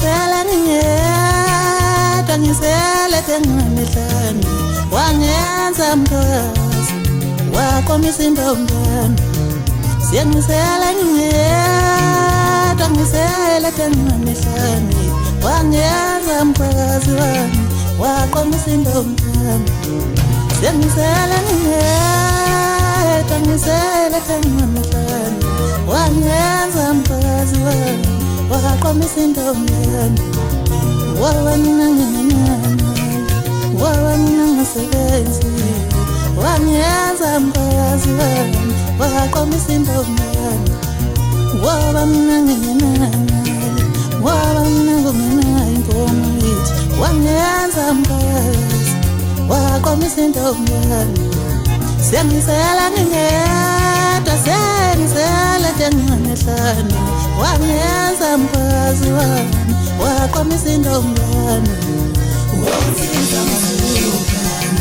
Sengisela ngiyedwa ngisele tengamehlani wangenza mkazi wakomisa intombami Sengisela ngiyedwa ngisele tengamehlani wangenza mkazi wami wakomisa intombami Sengisela ngiyedwa ngisele tengamehlani wangenza mkazi wami wakomisa intombami wawanangasebenzi wangenza mkazi wami wakomisa intombami wawanangenana inkomo yithi wangenza mkazi wakomisa intombami Sengisela ngiyedwa sengisele tengamehlani wangenza mkazi wami wakomisa intombami Wonsiza masukana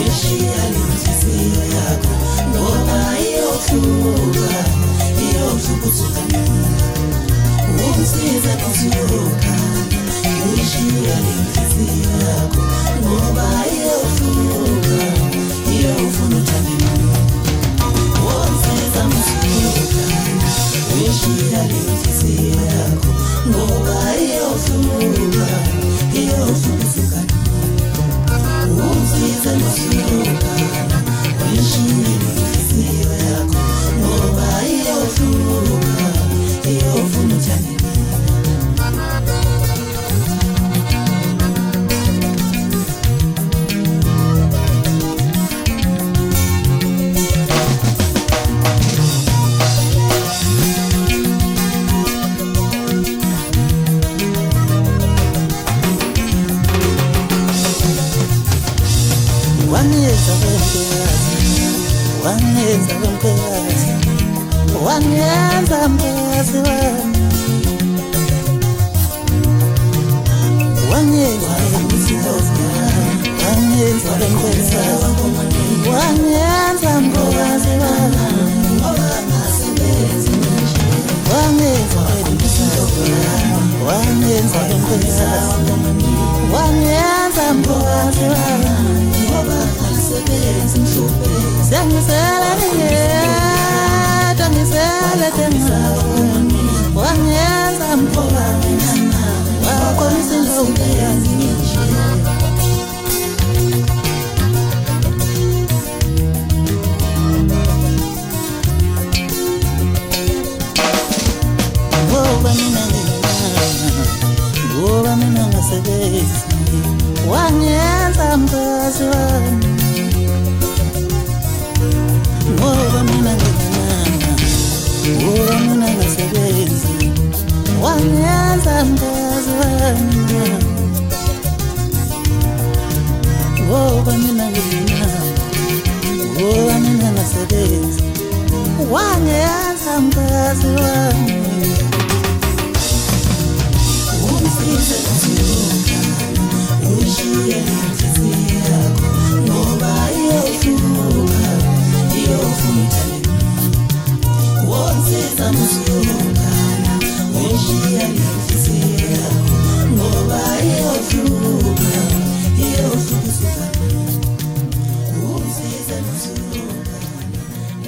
Ishiya lenhliziyo yakho Ngoba iyohlukuthukana Wonsiza masukana Ishiya lenhliziyo yakho Ngoba iyofuna uthando Wonsiza masukana Ishiya lenhliziyo yakho Ngoba iyofuna Wonsiza masukana Ishiya lenhliziyo yakho Ngoba iyofuna uthando Wangenza mkazi wami wangenza mkazi Sengisela ngiyedwa ngisele tengamehlani wangenza mkazi wakomisa intombami Ngoba mina ngasebenzi wangenza mkazi wami Ngoba mina ngasebenzi wangenza mkazi wami Ngoba mina ngasebenzi wangenza mkazi wami Wonsiza masukana Ishiya lenhliziyo yakho Ngoba iyofuna uthando Wonsiza masukana Ishiya lenhliziyo yakho Ngoba iyofuna uthando Wonsiza masukana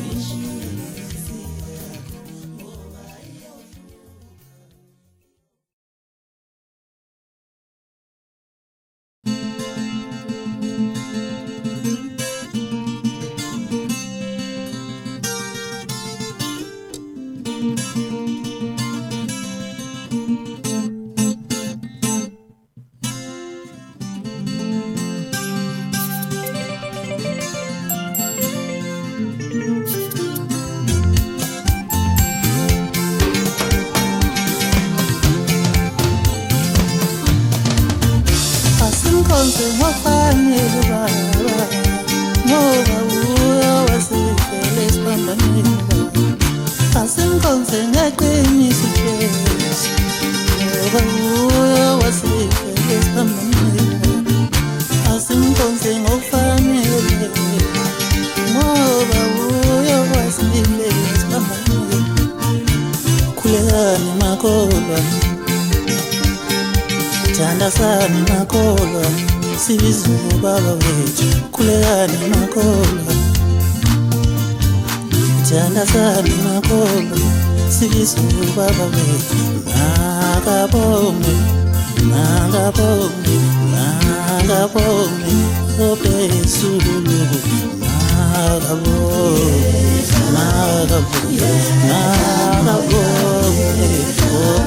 Ishiya lenhliziyo yakho Ngoba Asimkhonze ngofanele baba Ngoba uyo wasifele isiphambanweni Asimkhonze ngeqiniso Jesu Ngoba uyo wasifele isiphambanweni Asimkhonze ngofanele Ngoba uyo wasifele isiphambanweni Khulekani makholwa thandazani makholwa sizwe baba wethu khulekani makholwa thandazani makholwa sizwe baba wethu nakabonge nakabonge nakabonge ophezulu nakabonge nakabonge nakabonge ophezulu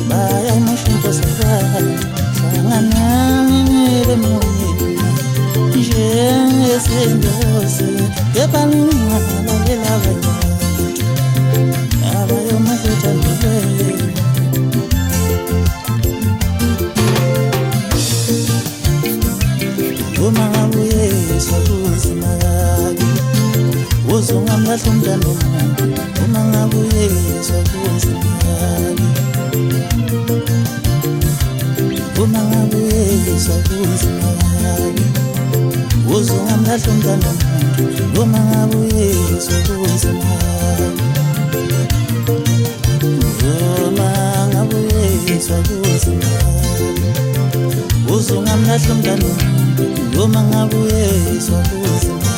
Baya sendoze yebaningala lelabanye abayo mafuta nile uma ngabuye sakuzima kabi uzongamlahla umntwana womuntu uma ngabuye sakuzima kabi uma ngabuye sakuzima kabi uzongamlahla umntwana womuntu uma ngabuye sakuzima kabi uma ngabuye sakuzima kabi uzongamlahla umntwana womuntu uma ngabuye sakuzima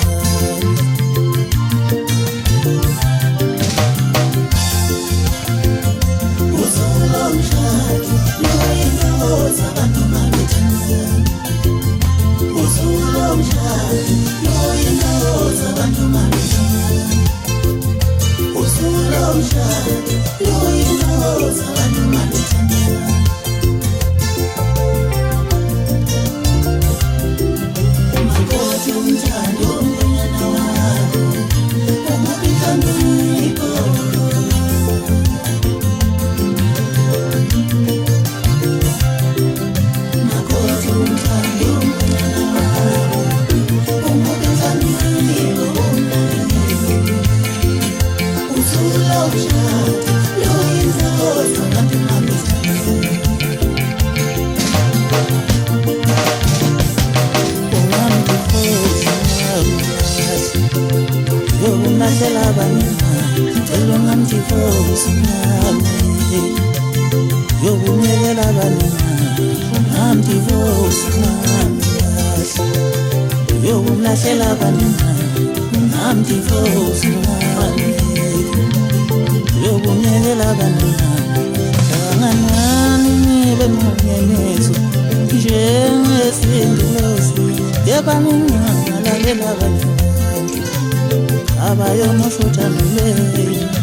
abayo mafuta nile